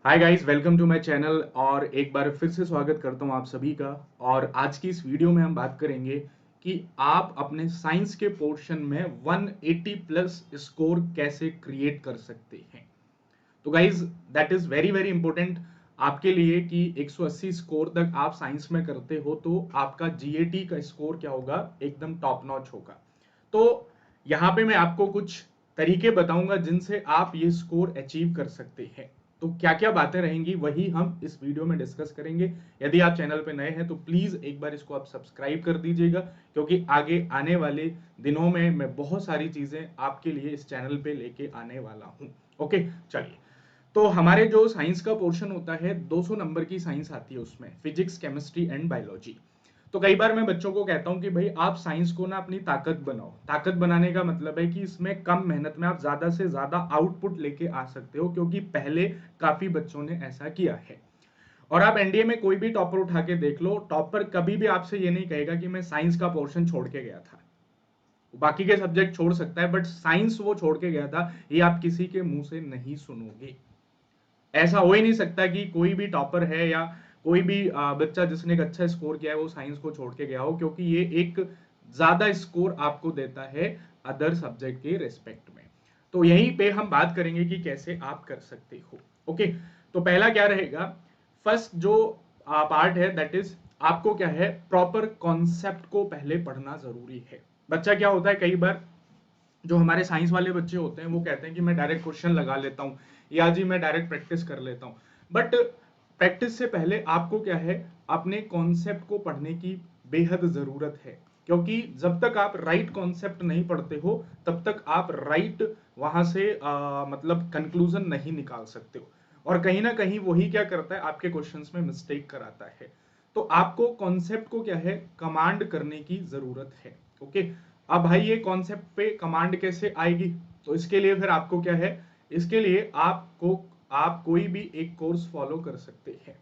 Hi guys, welcome to my channel. और एक बार फिर से स्वागत करता हूं आप सभी का। और आज की इस वीडियो में हम बात करेंगे कि आप अपने साइंस के पोर्शन में 180 प्लस स्कोर कैसे क्रिएट कर सकते हैं। तो guys, that is very very important आपके लिए कि 180 स्कोर तक आप साइंस में करते हो तो आपका जीएटी का स्कोर क्या होगा, एकदम टॉप नॉच होगा। तो यहाँ पे मैं आपको कुछ तरीके बताऊंगा जिनसे आप ये स्कोर अचीव कर सकते हैं। तो क्या क्या बातें रहेंगी वही हम इस वीडियो में डिस्कस करेंगे। यदि आप चैनल पे नए हैं तो प्लीज एक बार इसको आप सब्सक्राइब कर दीजिएगा, क्योंकि आगे आने वाले दिनों में मैं बहुत सारी चीजें आपके लिए इस चैनल पे लेके आने वाला हूँ। ओके, चलिए। तो हमारे जो साइंस का पोर्शन होता है 200 नंबर की साइंस आती है, उसमें फिजिक्स, केमिस्ट्री एंड बायोलॉजी। तो कई बार मैं बच्चों को कहता हूं कि भाई आप साइंस को ना अपनी ताकत बनाओ। ताकत बनाने का मतलब है कि इसमें कम मेहनत में आप ज्यादा से ज्यादा आउटपुट लेके आ सकते हो, क्योंकि पहले काफी बच्चों ने ऐसा किया है। और आप एनडीए में कोई भी टॉपर उठा के देख लो, टॉपर कभी भी आपसे ये नहीं कहेगा कि मैं साइंस का पोर्शन छोड़ के गया था। बाकी के सब्जेक्ट छोड़ सकता है, बट साइंस वो छोड़ के गया था, ये आप किसी के मुंह से नहीं सुनोगे। ऐसा हो ही नहीं सकता कि कोई भी टॉपर है या कोई भी बच्चा जिसने एक अच्छा स्कोर किया है वो साइंस को छोड़ के गया हो, क्योंकि ये एक ज्यादा स्कोर आपको देता है अदर सब्जेक्ट के रेस्पेक्ट में। तो यहीं पे हम बात करेंगे कि कैसे आप कर सकते हो। ओके, तो पहला क्या रहेगा, फर्स्ट जो पार्ट है दैट इज आपको क्या है, प्रॉपर कॉन्सेप्ट को पहले पढ़ना जरूरी है। बच्चा क्या होता है, कई बार जो हमारे साइंस वाले बच्चे होते हैं वो कहते हैं कि मैं डायरेक्ट क्वेश्चन लगा लेता हूँ या जी मैं डायरेक्ट प्रैक्टिस कर लेता हूँ। बट प्रैक्टिस से पहले आपको क्या है, अपने कॉन्सेप्ट को पढ़ने की बेहद जरूरत है। क्योंकि जब तक आप राइट कॉन्सेप्ट नहीं पढ़ते हो तब तक आप राइट वहां से मतलब कंक्लूजन नहीं निकाल सकते हो। और कहीं ना कहीं वही क्या करता है, आपके क्वेश्चंस में मिस्टेक कराता है। तो आपको कॉन्सेप्ट को क्या है, कमांड करने की जरूरत है। ओके, अब भाई ये कॉन्सेप्ट पे कमांड कैसे आएगी, तो इसके लिए फिर आपको क्या है, इसके लिए आप कोई भी एक कोर्स फॉलो कर सकते हैं।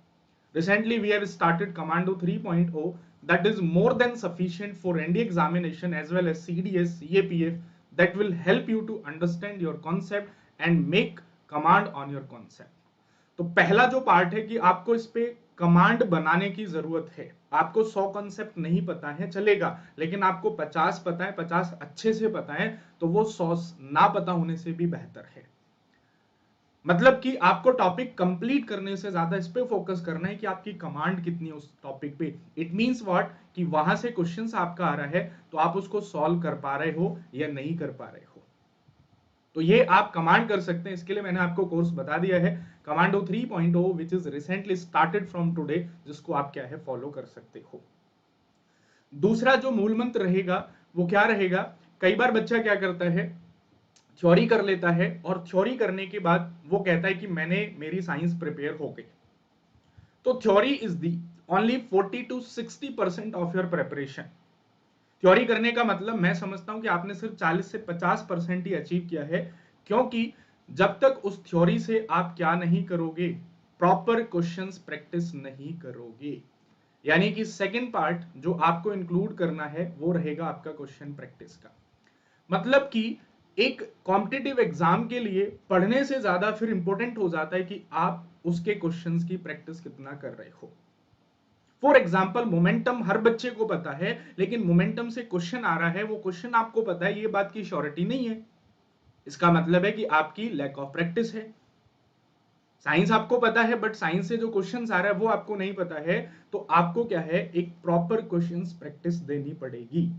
Recently, we have started Commando 3.0 that is more than sufficient for ND examination as well as CDS, CAPF, that will help you to understand your concept and make command on your concept. तो पहला जो part है कि आपको इस पे command बनाने की जरूरत है। आपको 100 कॉन्सेप्ट नहीं पता है चलेगा, लेकिन आपको 50 पता है, 50 अच्छे से पता है, तो वो 100 ना पता होने से भी बेहतर है। मतलब कि आपको टॉपिक कंप्लीट करने से ज्यादा इस पे फोकस करना है कि आपकी कमांड कितनी है उस टॉपिक पे। इट मींस व्हाट, कि वहां से क्वेश्चंस आपका आ रहा है तो आप उसको सॉल्व कर पा रहे हो या नहीं कर पा रहे हो। तो ये आप कमांड कर सकते हैं। इसके लिए मैंने आपको कोर्स बता दिया है, commando 3.0, which is recently started from today, जिसको आप क्या है फॉलो कर सकते हो। दूसरा जो मूल मंत्र रहेगा वो क्या रहेगा, कई बार बच्चा क्या करता है, थ्योरी कर लेता है और थ्योरी करने के बाद वो कहता है कि मैंने मेरी साइंस प्रिपेयर हो गई। तो theory is the only 40 to 60% of your preparation. Theory करने का मतलब मैं समझता हूं कि आपने सिर्फ 40 से 50% ही अचीव किया है। क्योंकि जब तक उस थ्योरी से आप क्या नहीं करोगे, प्रॉपर क्वेश्चंस प्रैक्टिस नहीं करोगे। यानी कि सेकंड पार्ट जो आपको इंक्लूड करना है वो रहेगा आपका क्वेश्चन प्रैक्टिस का। मतलब कि एक कॉम्पिटिटिव एग्जाम के लिए पढ़ने से ज्यादा फिर इंपॉर्टेंट हो जाता है कि आप उसके क्वेश्चंस की प्रैक्टिस कितना कर रहे हो। फॉर एग्जाम्पल, मोमेंटम हर बच्चे को पता है, लेकिन मोमेंटम से क्वेश्चन आ रहा है, वो क्वेश्चन आपको पता है, ये बात की श्योरिटी नहीं है। इसका मतलब है कि आपकी लैक ऑफ प्रैक्टिस है। साइंस आपको पता है, बट साइंस से जो क्वेश्चंस आ रहा है वो आपको नहीं पता है। तो आपको क्या है, एक प्रॉपर क्वेश्चंस प्रैक्टिस देनी पड़ेगी।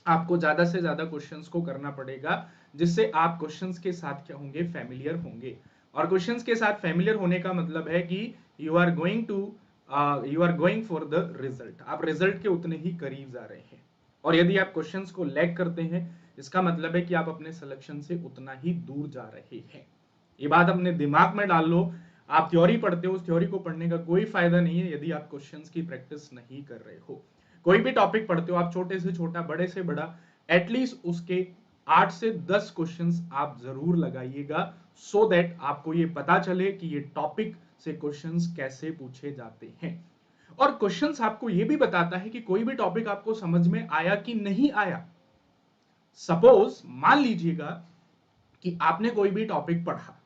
आपको ज्यादा से ज्यादा क्वेश्चंस को करना पड़ेगा, जिससे आप क्वेश्चंस के साथ क्या होंगे, फैमिलियर होंगे। और क्वेश्चंस के साथ फैमिलियर होने का मतलब है कि you are going for the result. आप रिजल्ट के उतने ही करीब जा रहे हैं। और यदि आप क्वेश्चंस को लैग करते हैं, इसका मतलब है कि आप अपने सिलेक्शन से उतना ही दूर जा रहे हैं। ये बात अपने दिमाग में डाल लो। आप थ्योरी पढ़ते हो, उस थ्योरी को पढ़ने का कोई फायदा नहीं है यदि आप क्वेश्चंस की प्रैक्टिस नहीं कर रहे हो। कोई भी टॉपिक पढ़ते हो आप, छोटे से छोटा, बड़े से बड़ा, एटलीस्ट उसके 8 से 10 क्वेश्चंस आप जरूर लगाइएगा, सो दैट आपको ये पता चले कि ये टॉपिक से क्वेश्चंस कैसे पूछे जाते हैं। और क्वेश्चंस आपको ये भी बताता है कि कोई भी टॉपिक आपको समझ में आया कि नहीं आया। सपोज मान लीजिएगा कि आपने कोई भी टॉपिक पढ़ा,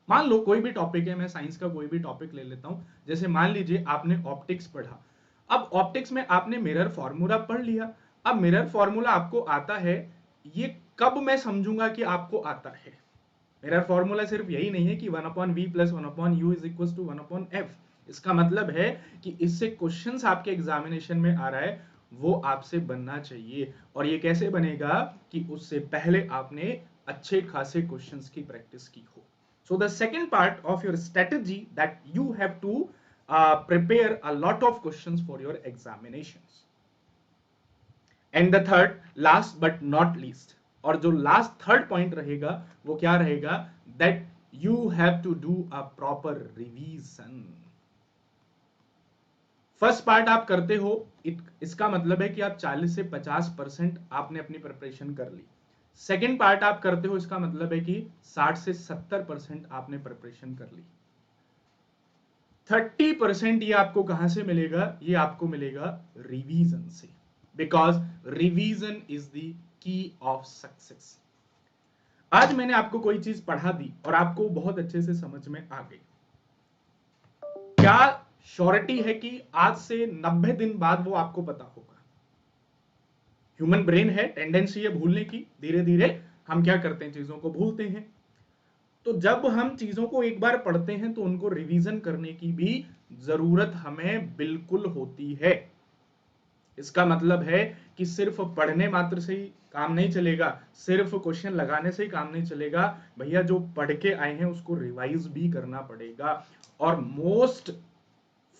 मान लो कोई भी टॉपिक है, मैं साइंस का कोई भी टॉपिक ले लेता हूं, जैसे मान लीजिए आपने ऑप्टिक्स पढ़ा। अब ऑप्टिक्स में आपने मिरर फॉर्मूला पढ़ लिया। अब मिरर फॉर्मूला आपको आता है, ये कब मैं समझूंगा कि आपको आता है? मिरर फॉर्मूला सिर्फ यही नहीं है कि 1/v plus 1/u is equal to 1/f। इसका मतलब है कि इससे क्वेश्चंस आपके एग्जामिनेशन में आ रहा है, वो आपसे बनना चाहिए। और ये कैसे बनेगा कि उससे पहले आपने अच्छे खासे क्वेश्चंस की प्रैक्टिस की हो। So the second part of your strategy that you have to prepare a lot of questions for your examinations. And the third, last but not least, और जो लास्ट थर्ड पॉइंट रहेगा वो क्या रहेगा, that you have to do a proper revision. First part आप करते हो, इसका मतलब है कि आप 40 से 50% आपने अपनी प्रिपरेशन कर ली। सेकेंड पार्ट आप करते हो, इसका मतलब है कि 60 से 70% आपने प्रिपरेशन कर ली। 30% ये आपको कहां से मिलेगा? ये आपको मिलेगा रिवीजन से, because revision is the key of success. आज मैंने आपको कोई चीज पढ़ा दी और आपको बहुत अच्छे से समझ में आ गई, क्या श्योरिटी है कि आज से 90 दिन बाद वो आपको पता होगा? ह्यूमन ब्रेन है, टेंडेंसी है भूलने की, धीरे धीरे हम क्या करते हैं, चीजों को भूलते हैं। तो जब हम चीजों को एक बार पढ़ते हैं तो उनको रिवीजन करने की भी जरूरत हमें बिल्कुल होती है। इसका मतलब है कि सिर्फ पढ़ने मात्र से ही काम नहीं चलेगा, सिर्फ क्वेश्चन लगाने से ही काम नहीं चलेगा भैया। जो पढ़ के आए हैं उसको रिवाइज भी करना पड़ेगा। और मोस्ट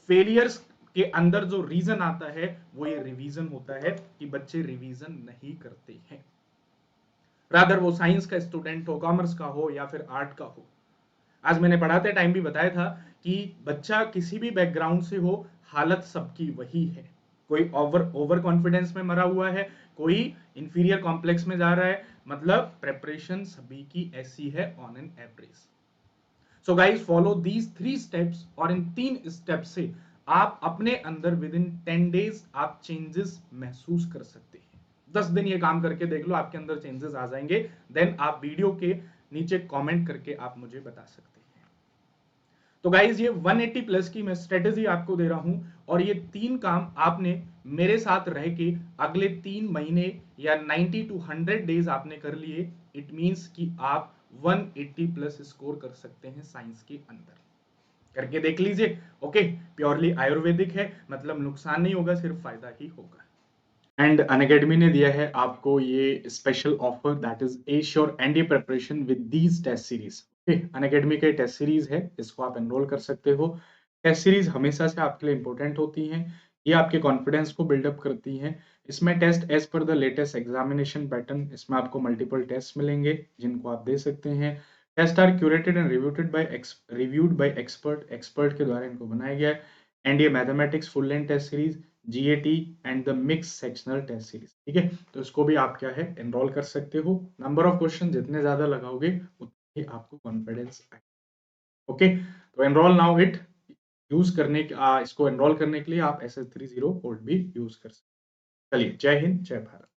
फेलियर्स के अंदर जो रीजन आता है वो ये रिवीजन होता है कि बच्चे रिवीजन नहीं करते हैं। रादर वो साइंस का स्टूडेंट हो, कॉमर्स का हो या फिर आर्ट का हो। आज मैंने पढ़ाते टाइम भी बताया था कि बच्चा किसी भी बैकग्राउंड से हो, हालत सबकी वही है। कोई ओवर कॉन्फिडेंस में मरा हुआ है, कोई इंफीरियर कॉम्प्लेक्स में जा रहा है, मतलब प्रेपरेशन सभी की ऐसी है on an average. So guys follow these 3 steps, और इन 3 स्टेप से आप अपने अंदर विद इन 10 डेज आप चेंजेस महसूस कर सकते हैं। 10 दिन ये काम करके देख लो, आपके अंदर चेंजेस आ जाएंगे। देन आप वीडियो के नीचे कमेंट करके आप मुझे बता सकते हैं। तो गाइज ये 180 प्लस की मैं स्ट्रेटेजी आपको दे रहा हूं, और ये 3 काम आपने मेरे साथ रह के अगले 3 महीने या 90 to 100 डेज आपने कर लिए, इट मींस कि आप 180 प्लस स्कोर कर सकते हैं साइंस के अंदर। करके देख लीजिए। ओके, प्योरली आयुर्वेदिक है, मतलब नुकसान नहीं होगा, सिर्फ फायदा ही होगा। एंड अनअकैडमी ने दिया है आपको ये special offer, that is assure NDA preparation with these test series. Okay, Unacademy के टेस्ट सीरीज है, इसको आप एनरोल कर सकते हो। टेस्ट सीरीज हमेशा से आपके लिए इंपॉर्टेंट होती हैं, ये आपके कॉन्फिडेंस को बिल्डअप करती हैं। इसमें test as per the latest examination pattern, इसमें आपको मल्टीपल टेस्ट मिलेंगे जिनको आप दे सकते हैं। Test are curated and reviewed by expert के द्वारा इनको बनाया गया है। NDA mathematics full length test series, GAT and the mix sectional test series. ठीक है, तो इसको भी आप क्या है एनरोल कर सकते हो। नंबर ऑफ क्वेश्चन जितने ज्यादा लगाओगे उतने ही आपको कॉन्फिडेंस आए। ओके, तो एनरोल नाउ इट। यूज करने इसको एनरोल करने के लिए आप SS30 कोड भी यूज कर सकते। चलिए, जय हिंद, जय भारत।